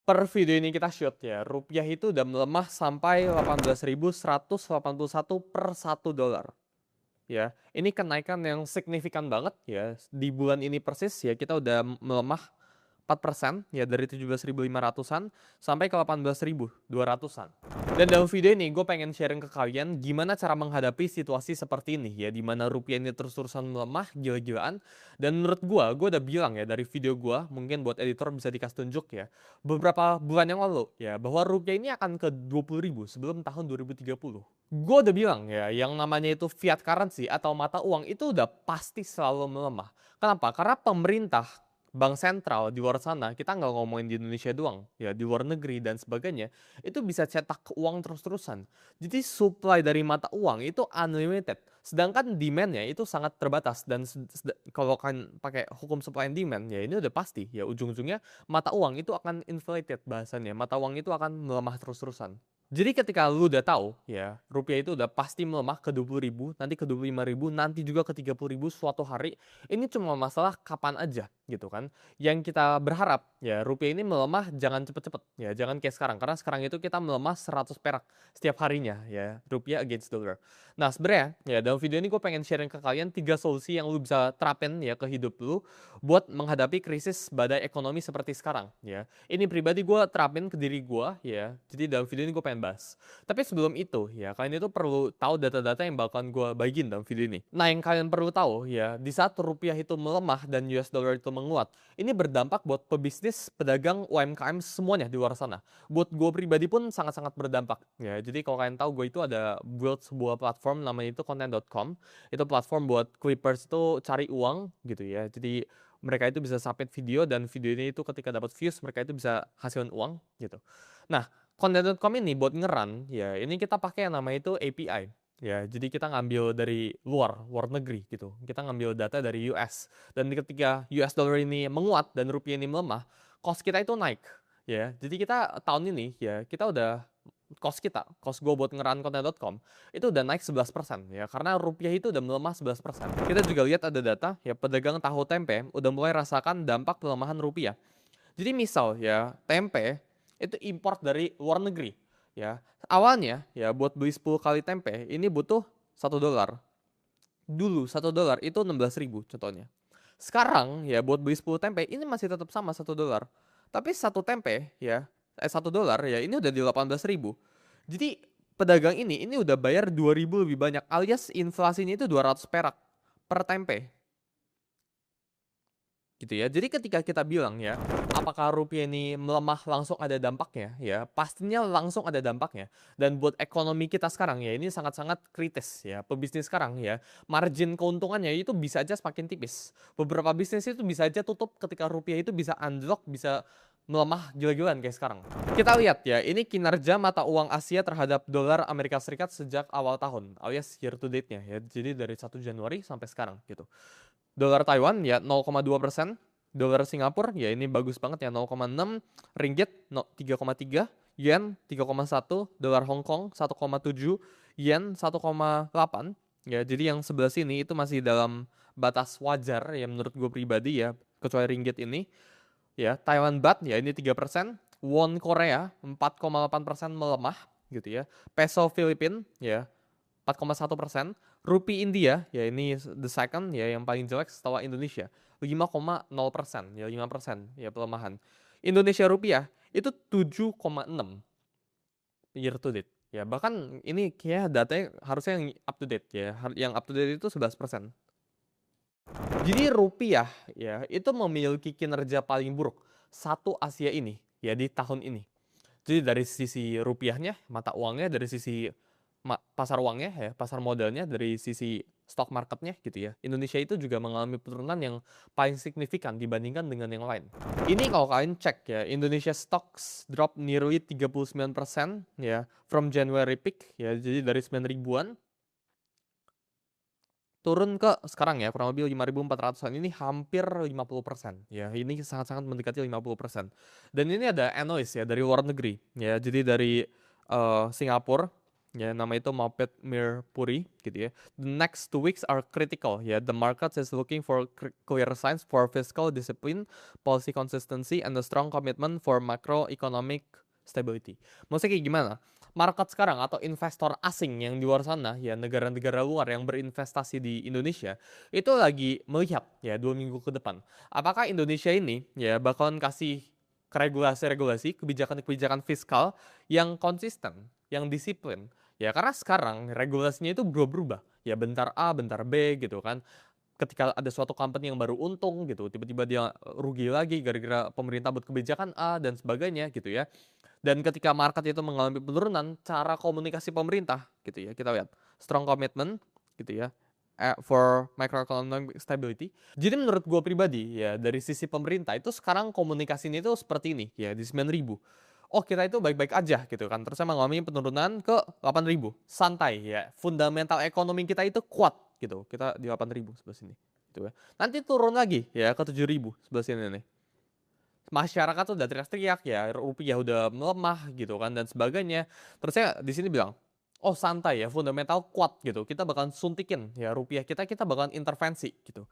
Per video ini kita shoot ya, rupiah itu udah melemah sampai 18.181 per $1. Ya, ini kenaikan yang signifikan banget ya. Di bulan ini persis ya kita udah melemah 4% ya, dari 17.500-an sampai ke 18.200-an. Dan dalam video ini gue pengen sharing ke kalian gimana cara menghadapi situasi seperti ini ya, di mana rupiah ini terus-terusan melemah gila-gilaan. Dan menurut gue udah bilang ya dari video gue, mungkin buat editor bisa dikasih tunjuk ya, beberapa bulan yang lalu ya, bahwa rupiah ini akan ke 20.000 sebelum tahun 2030. Gue udah bilang ya, yang namanya itu fiat currency atau mata uang itu udah pasti selalu melemah. Kenapa? Karena pemerintah, bank sentral di luar sana, kita nggak ngomongin di Indonesia doang, ya di luar negeri dan sebagainya, itu bisa cetak uang terus-terusan. Jadi supply dari mata uang itu unlimited, sedangkan demandnya itu sangat terbatas. Dan kalau kan pakai hukum supply and demand, ya ini udah pasti, ya ujung-ujungnya mata uang itu akan inflated bahasanya, mata uang itu akan melemah terus-terusan. Jadi ketika lu udah tahu ya, rupiah itu udah pasti melemah ke 20.000, nanti ke 25.000, nanti juga ke 30.000 suatu hari. Ini cuma masalah kapan aja gitu kan. Yang kita berharap ya, rupiah ini melemah jangan cepet-cepet ya, jangan kayak sekarang, karena sekarang itu kita melemah 100 perak setiap harinya ya, rupiah against dollar. Nah sebenarnya ya, dalam video ini gue pengen sharing ke kalian 3 solusi yang lu bisa terapin ya ke hidup lu buat menghadapi krisis badai ekonomi seperti sekarang ya. Ini pribadi gue terapin ke diri gue ya, jadi dalam video ini gue pengen bahas. Tapi sebelum itu ya, kalian itu perlu tahu data-data yang bakalan gue bagiin dalam video ini. Nah yang kalian perlu tahu ya, di saat rupiah itu melemah dan US dollar itu menguat, ini berdampak buat pebisnis, pedagang, UMKM semuanya di luar sana. Buat gue pribadi pun sangat-sangat berdampak ya. Jadi kalau kalian tahu, gue itu ada build sebuah platform namanya itu content.com. Itu platform buat Clippers itu cari uang gitu ya. Jadi mereka itu bisa submit video, dan video ini itu ketika dapat views mereka itu bisa hasilin uang gitu. Nah, content.com ini buat ngeran ya, ini kita pakai yang namanya itu API ya. Jadi kita ngambil dari luar negeri gitu, kita ngambil data dari US. Dan ketika US dollar ini menguat dan rupiah ini melemah, cost kita itu naik ya. Jadi kita tahun ini ya, kita udah cost gue buat ngeran content.com itu udah naik 11% ya, karena rupiah itu udah melemah 11%. Kita juga lihat ada data ya, pedagang tahu tempe udah mulai rasakan dampak pelemahan rupiah. Jadi misal ya, tempe itu import dari luar negeri ya. Awalnya ya, buat beli 10 kali tempe ini butuh $1. Dulu $1 itu 16.000 contohnya. Sekarang ya, buat beli 10 tempe ini masih tetap sama $1. Tapi satu tempe ya, $1 ya, ini udah di 18.000. Jadi pedagang ini udah bayar 2.000 lebih banyak, alias inflasinya itu 200 perak per tempe gitu ya. Jadi ketika kita bilang ya, apakah rupiah ini melemah langsung ada dampaknya ya, pastinya langsung ada dampaknya. Dan buat ekonomi kita sekarang ya, ini sangat-sangat kritis ya. Pebisnis sekarang ya, margin keuntungannya itu bisa aja semakin tipis. Beberapa bisnis itu bisa aja tutup ketika rupiah itu bisa unlock, bisa melemah gila-gilaan kayak sekarang. Kita lihat ya, ini kinerja mata uang Asia terhadap dolar Amerika Serikat sejak awal tahun, alias year to date-nya ya. Jadi dari 1 Januari sampai sekarang gitu. Dolar Taiwan ya 0,2%, dolar Singapura ya ini bagus banget ya 0,6, ringgit 3,3, yen 3,1, dolar Hong Kong 1,7, yen 1,8 ya. Jadi yang sebelah sini itu masih dalam batas wajar ya menurut gue pribadi ya, kecuali ringgit ini ya. Thailand baht ya ini 3%, won Korea 4,8% melemah gitu ya. Peso Filipin ya 4,1%, rupiah India ya ini the second ya, yang paling jelek setelah Indonesia 5,0% ya, 5% ya pelemahan. Indonesia rupiah itu 7,6 year to date ya, bahkan ini kayak datanya harusnya yang up to date ya, yang up to date itu 11%. Jadi rupiah ya itu memiliki kinerja paling buruk satu Asia ini ya di tahun ini. Jadi dari sisi rupiahnya, mata uangnya, dari sisi pasar uangnya ya, pasar modalnya, dari sisi stock marketnya gitu ya, Indonesia itu juga mengalami penurunan yang paling signifikan dibandingkan dengan yang lain. Ini kalau kalian cek ya, Indonesia stocks drop nearly 39% ya from January peak ya, jadi dari 9.000-an turun ke sekarang ya kurang lebih 5.400-an, ini hampir 50% ya, ini sangat-sangat mendekati 50%. Dan ini ada analis ya dari luar negeri ya, jadi dari Singapura ya nama itu Moped Mirpuri gitu ya. The next 2 weeks are critical ya. The market is looking for clear signs for fiscal discipline, policy consistency, and a strong commitment for macroeconomic stability. Maksudnya kayak gimana? Market sekarang atau investor asing yang di luar sana ya, negara-negara luar yang berinvestasi di Indonesia itu lagi melihat ya 2 minggu ke depan apakah Indonesia ini ya bakalan kasih regulasi-regulasi, kebijakan-kebijakan fiskal yang konsisten, yang disiplin. Ya karena sekarang regulasinya itu berubah-berubah. Ya bentar A, bentar B gitu kan. Ketika ada suatu company yang baru untung gitu, tiba-tiba dia rugi lagi gara-gara pemerintah buat kebijakan A dan sebagainya gitu ya. Dan ketika market itu mengalami penurunan, cara komunikasi pemerintah gitu ya, kita lihat strong commitment gitu ya for macroeconomic stability. Jadi menurut gue pribadi ya dari sisi pemerintah itu sekarang komunikasinya itu seperti ini ya di 9.000. Oh kita itu baik-baik aja gitu kan. Terus mengalami penurunan ke 8.000. Santai ya. Fundamental ekonomi kita itu kuat gitu. Kita di 8.000 sebelah sini. Gitu ya. Nanti turun lagi ya ke 7.000 sebelah sini nih. Masyarakat tuh udah teriak-teriak ya, rupiah udah melemah gitu kan dan sebagainya. Terus saya di sini bilang, oh santai ya, fundamental kuat gitu. Kita bakalan suntikin ya rupiah kita bakalan intervensi gitu.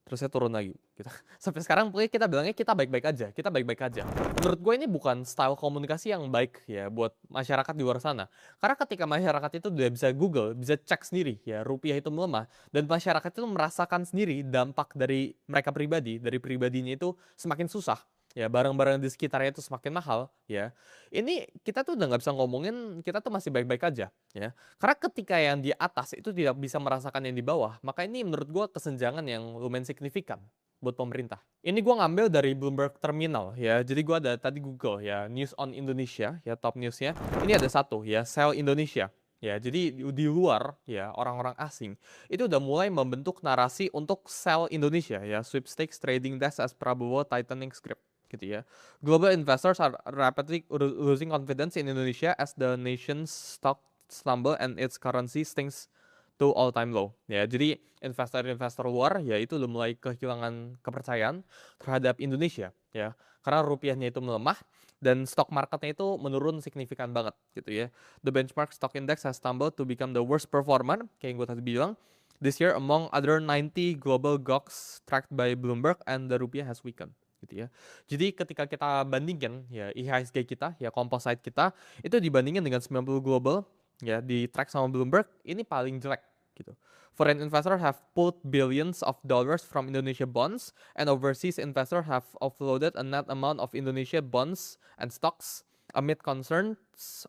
Terus saya turun lagi. Gitu. Sampai sekarang pokoknya kita bilangnya kita baik-baik aja, kita baik-baik aja. Menurut gue ini bukan style komunikasi yang baik ya buat masyarakat di luar sana. Karena ketika masyarakat itu udah bisa Google, bisa cek sendiri ya rupiah itu melemah dan masyarakat itu merasakan sendiri dampak dari mereka pribadi, dari pribadinya itu semakin susah. Ya barang-barang di sekitarnya itu semakin mahal ya. Ini kita tuh udah nggak bisa ngomongin kita tuh masih baik-baik aja ya. Karena ketika yang di atas itu tidak bisa merasakan yang di bawah, maka ini menurut gue kesenjangan yang lumayan signifikan buat pemerintah. Ini gue ngambil dari Bloomberg Terminal ya. Jadi gue ada tadi Google ya, News on Indonesia ya, top newsnya. Ini ada satu ya, Sell Indonesia. Ya, jadi di luar ya orang-orang asing itu udah mulai membentuk narasi untuk sell Indonesia ya, sweepstakes trading desk as Prabowo tightening script gitu ya. Global investors are rapidly losing confidence in Indonesia as the nation's stock stumble and its currency sinks to all-time low. Ya, jadi investor-investor luar ya itu udah mulai kehilangan kepercayaan terhadap Indonesia ya. Karena rupiahnya itu melemah dan stock marketnya itu menurun signifikan banget gitu ya. The benchmark stock index has stumbled to become the worst performer kayak yang gue tadi bilang. This year among other 90 global GOCs tracked by Bloomberg and the rupiah has weakened gitu ya. Jadi ketika kita bandingkan ya IHSG kita ya composite kita itu dibandingkan dengan 90 global ya di track sama Bloomberg ini paling jelek gitu. Foreign investors have pulled billions of dollars from Indonesia bonds and overseas investors have offloaded a net amount of Indonesia bonds and stocks amid concerns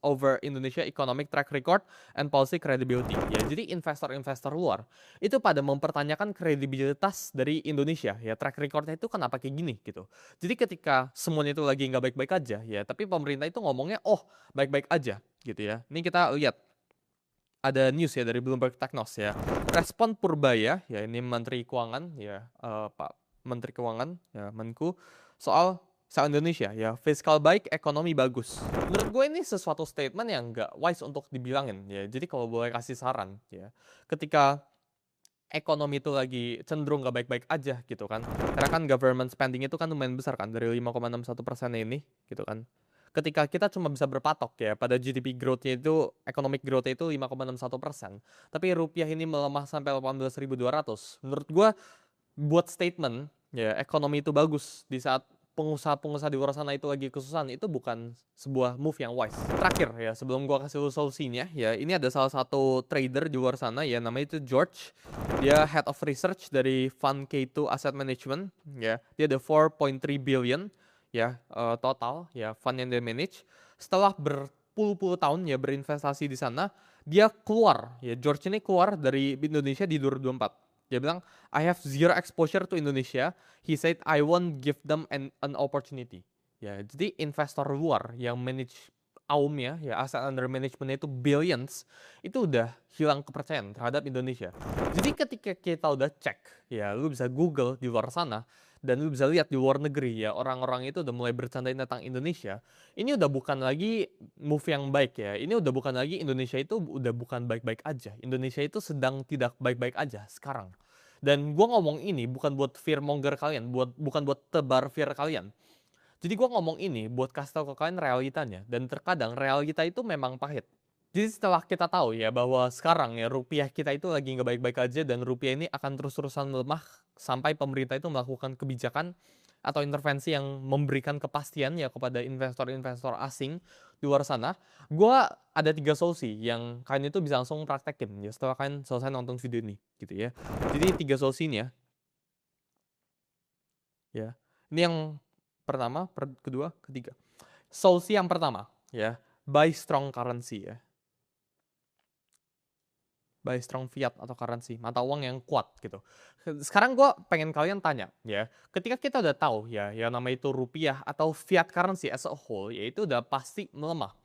over Indonesia economic track record and policy credibility. Ya, jadi investor-investor luar itu pada mempertanyakan kredibilitas dari Indonesia ya, track recordnya itu kenapa kayak gini gitu. Jadi ketika semuanya itu lagi nggak baik-baik aja ya, tapi pemerintah itu ngomongnya oh baik-baik aja gitu ya. Ini kita lihat ada news ya dari Bloomberg Technos ya. Respon Purbaya ya ini Menteri Keuangan ya Pak Menteri Keuangan ya Menku soal Indonesia ya fiskal baik ekonomi bagus. Menurut gue ini sesuatu statement yang nggak wise untuk dibilangin ya. Jadi kalau boleh kasih saran ya, ketika ekonomi itu lagi cenderung nggak baik-baik aja gitu kan, karena kan government spending itu kan lumayan besar kan dari 5,61% ini gitu kan. Ketika kita cuma bisa berpatok ya pada GDP growth-nya itu, economic growth-nya itu 5,61%, tapi rupiah ini melemah sampai 18.200. Menurut gue buat statement ya ekonomi itu bagus di saat pengusaha-pengusaha di luar sana itu lagi kesusahan itu bukan sebuah move yang wise. Terakhir ya sebelum gua kasih solusinya ya ini ada salah satu trader di luar sana ya namanya itu George. Dia head of research dari fund K2 Asset Management ya. Dia ada 4.3 billion ya total ya fund yang dia manage. Setelah berpuluh-puluh tahun ya berinvestasi di sana, dia keluar ya George ini keluar dari Indonesia di 2024. Dia bilang, I have zero exposure to Indonesia. He said, I won't give them an opportunity. Ya, jadi investor luar yang manage AUM-nya, ya asset under management itu billions, itu udah hilang kepercayaan terhadap Indonesia. Jadi ketika kita udah cek, ya lu bisa Google di luar sana, dan lu bisa lihat di luar negeri ya orang-orang itu udah mulai bercandain tentang Indonesia. Ini udah bukan lagi move yang baik ya. Ini udah bukan lagi Indonesia itu udah bukan baik-baik aja. Indonesia itu sedang tidak baik-baik aja sekarang. Dan gue ngomong ini bukan buat fear monger kalian, bukan buat tebar fear kalian. Jadi gue ngomong ini buat kasih tau ke kalian realitanya. Dan terkadang realita itu memang pahit. Jadi setelah kita tahu ya bahwa sekarang ya rupiah kita itu lagi nggak baik-baik aja dan rupiah ini akan terus-terusan melemah sampai pemerintah itu melakukan kebijakan atau intervensi yang memberikan kepastian ya kepada investor-investor asing di luar sana. Gua ada 3 solusi yang kalian itu bisa langsung praktekin ya setelah kalian selesai nonton video ini gitu ya. Jadi 3 solusinya ya. Ini yang pertama, kedua, ketiga. Solusi yang pertama ya, buy strong currency ya. Buy strong fiat atau currency, mata uang yang kuat gitu. Sekarang gue pengen kalian tanya ya, ketika kita udah tahu ya, yang namanya itu rupiah atau fiat currency as a whole, ya itu udah pasti melemah.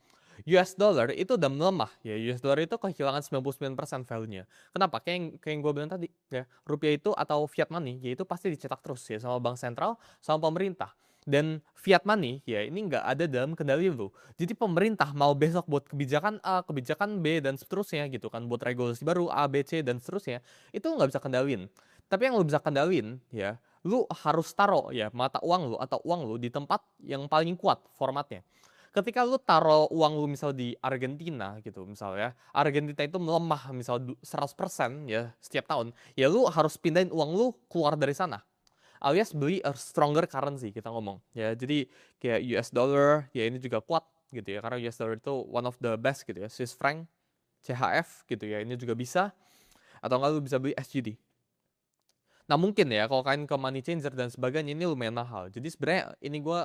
US dollar itu udah melemah ya, US dollar itu kehilangan 99% value-nya. Kenapa? Kayak yang gue bilang tadi ya, rupiah itu atau fiat money, ya itu pasti dicetak terus ya sama bank sentral, sama pemerintah. Dan fiat money ya ini nggak ada dalam kendali lu. Jadi pemerintah mau besok buat kebijakan A, kebijakan B dan seterusnya gitu kan, buat regulasi baru A, B, C dan seterusnya, itu nggak bisa kendalin. Tapi yang lu bisa kendalin ya, lu harus taruh ya mata uang lu atau uang lu di tempat yang paling kuat formatnya. Ketika lu taruh uang lu misal di Argentina gitu misal ya, Argentina itu melemah misal 100% ya setiap tahun, ya lu harus pindahin uang lu keluar dari sana. Alias beli a stronger currency kita ngomong ya. Jadi kayak US dollar ya ini juga kuat gitu ya karena US dollar itu one of the best gitu ya. Swiss franc, CHF gitu ya ini juga bisa, atau enggak lu bisa beli SGD. Nah mungkin ya kalau kalian ke money changer dan sebagainya ini lumayan mahal. Jadi sebenarnya ini gue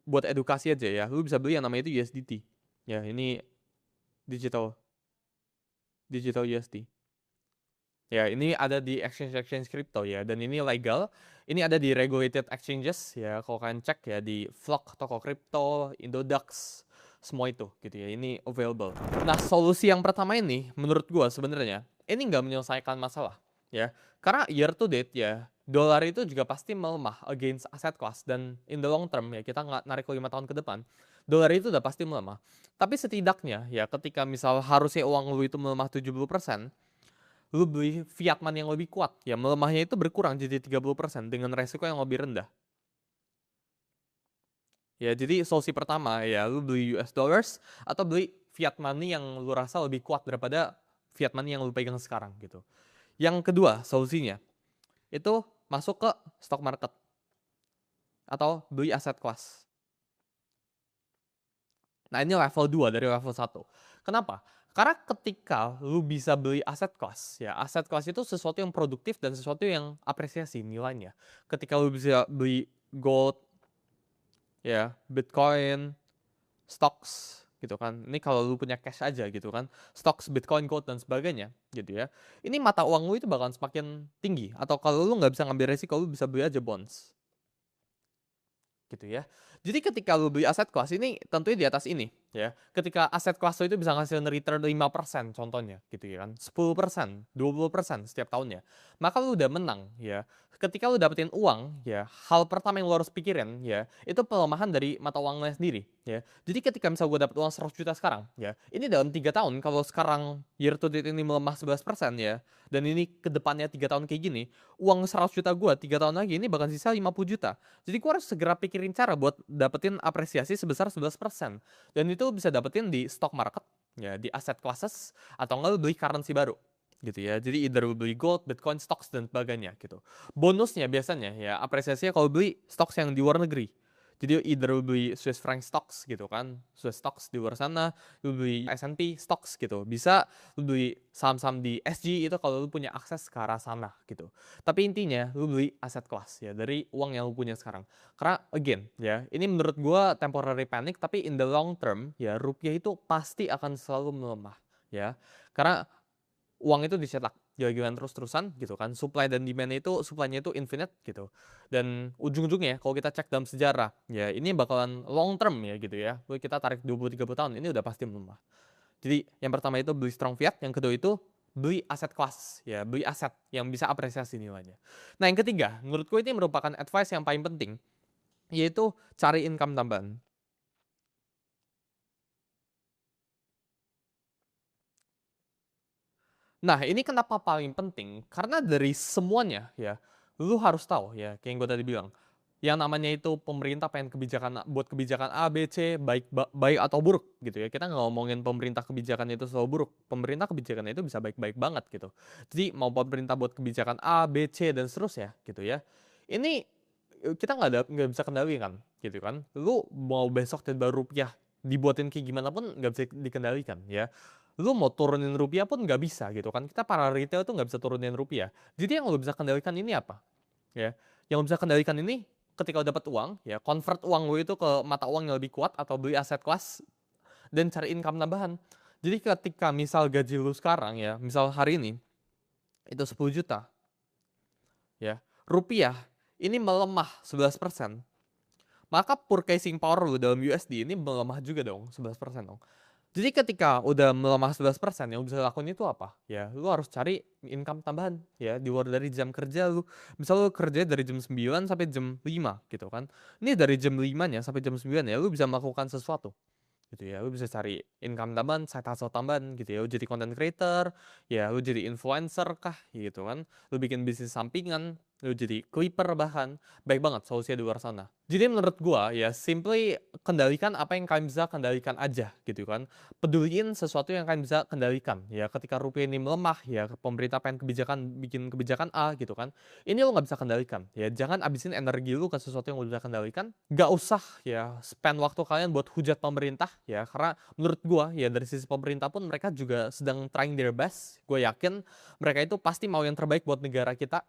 buat edukasi aja ya. Lu bisa beli yang namanya itu USDT. Ya ini digital digital USD. Ya, ini ada di exchange crypto ya, dan ini legal. Ini ada di regulated exchanges ya, kalau kalian cek ya di Flock, toko kripto, Indodax, semua itu gitu ya. Ini available. Nah, solusi yang pertama ini menurut gua sebenarnya ini nggak menyelesaikan masalah ya. Karena year to date ya, dolar itu juga pasti melemah against asset class dan in the long term ya, kita nggak narik 5 tahun ke depan, dolar itu udah pasti melemah. Tapi setidaknya ya ketika misal harusnya uang lu itu melemah 70%, lu beli fiat money yang lebih kuat, ya melemahnya itu berkurang jadi 30% dengan resiko yang lebih rendah. Ya, jadi solusi pertama ya lu beli US dollars atau beli fiat money yang lu rasa lebih kuat daripada fiat money yang lu pegang sekarang gitu. Yang kedua solusinya itu masuk ke stock market atau beli aset kelas. Nah, ini level 2 dari level 1. Kenapa? Karena ketika lu bisa beli aset kelas, ya aset kelas itu sesuatu yang produktif dan sesuatu yang apresiasi nilainya. Ketika lu bisa beli gold, ya Bitcoin, stocks gitu kan. Ini kalau lu punya cash aja gitu kan. Stocks, Bitcoin, gold dan sebagainya gitu ya. Ini mata uang lu itu bakalan semakin tinggi. Atau kalau lu nggak bisa ngambil resiko, lu bisa beli aja bonds gitu ya. Jadi ketika lu beli aset kelas ini tentunya di atas ini ya. Ketika aset kelas itu bisa ngasih return 5% contohnya gitu ya kan. 10%, 20% setiap tahunnya. Maka lu udah menang ya. Ketika lu dapetin uang ya, hal pertama yang lu harus pikirin ya, itu pelemahan dari mata uangnya sendiri ya. Jadi ketika misal gue dapet uang 100 juta sekarang ya, ini dalam 3 tahun kalau sekarang year to date ini melemah 11% ya, dan ini ke depannya 3 tahun kayak gini, uang 100 juta gue 3 tahun lagi ini bakal sisa 50 juta. Jadi gue harus segera pikirin cara buat dapetin apresiasi sebesar 11%. Dan itu bisa dapetin di stock market, ya di aset classes, atau enggak lu beli currency baru gitu ya. Jadi either lu beli gold, bitcoin, stocks dan sebagainya gitu. Bonusnya biasanya ya apresiasinya kalau beli stocks yang di luar negeri. Jadi either lu beli Swiss franc stocks gitu kan, Swiss stocks di luar sana, lu beli S&P stocks gitu. Bisa lu beli saham-saham di SG itu kalau lu punya akses ke arah sana gitu. Tapi intinya lu beli aset kelas ya dari uang yang lu punya sekarang. Karena again ya, ini menurut gua temporary panic tapi in the long term ya rupiah itu pasti akan selalu melemah ya. Karena uang itu dicetak gila-gilaan terus-terusan gitu kan. Supply dan demand itu supply-nya itu infinite gitu. Dan ujung-ujungnya kalau kita cek dalam sejarah ya ini bakalan long term ya gitu ya. Kita tarik 20-30 tahun ini udah pasti melemah. Jadi yang pertama itu beli strong fiat, yang kedua itu beli aset kelas ya, beli aset yang bisa apresiasi nilainya. Nah, yang ketiga, menurutku ini merupakan advice yang paling penting, yaitu cari income tambahan. Nah, ini kenapa paling penting? Karena dari semuanya ya, lu harus tahu ya, kayak yang gue tadi bilang, yang namanya itu pemerintah pengen buat kebijakan A, B, C, baik atau buruk gitu ya. Kita nggak ngomongin pemerintah kebijakan itu selalu buruk. Pemerintah kebijakan itu bisa baik-baik banget gitu. Jadi mau pemerintah buat kebijakan A, B, C dan seterusnya gitu ya. Ini kita nggak bisa kendalikan gitu kan. Lu mau besok tiba rupiah dibuatin kayak gimana pun nggak bisa dikendalikan ya. Lu mau turunin rupiah pun nggak bisa gitu kan. Kita para retail tuh nggak bisa turunin rupiah. Jadi yang lu bisa kendalikan ini apa? Ya, yang lu bisa kendalikan ini ketika lu dapat uang, ya convert uang lu itu ke mata uang yang lebih kuat atau beli aset kelas dan cari income tambahan. Jadi ketika misal gaji lu sekarang ya, misal hari ini itu 10 juta, ya, rupiah ini melemah 11%, maka purchasing power lu dalam USD ini melemah juga dong, 11% dong. Jadi ketika udah melemah 11%, yang bisa lakukan itu apa? Ya, lu harus cari income tambahan ya di luar dari jam kerja lu. Misal lu kerja dari jam 9 sampai jam 5 gitu kan. Ini dari jam 5-nya sampai jam 9 ya lu bisa melakukan sesuatu gitu ya. Lu bisa cari income tambahan, side hustle tambahan gitu ya. Lu jadi content creator, ya lu jadi influencer kah gitu kan. Lu bikin bisnis sampingan, lu jadi clipper bahkan. Baik banget solusinya di luar sana. Jadi menurut gua ya simply kendalikan apa yang kalian bisa kendalikan aja gitu kan. Peduliin sesuatu yang kalian bisa kendalikan. Ya ketika rupiah ini melemah ya pemerintah pengen bikin kebijakan A gitu kan. Ini lo nggak bisa kendalikan. Ya jangan abisin energi lu ke sesuatu yang lo bisa kendalikan. Gak usah ya spend waktu kalian buat hujat pemerintah ya, karena menurut gua ya dari sisi pemerintah pun mereka juga sedang trying their best. Gue yakin mereka itu pasti mau yang terbaik buat negara kita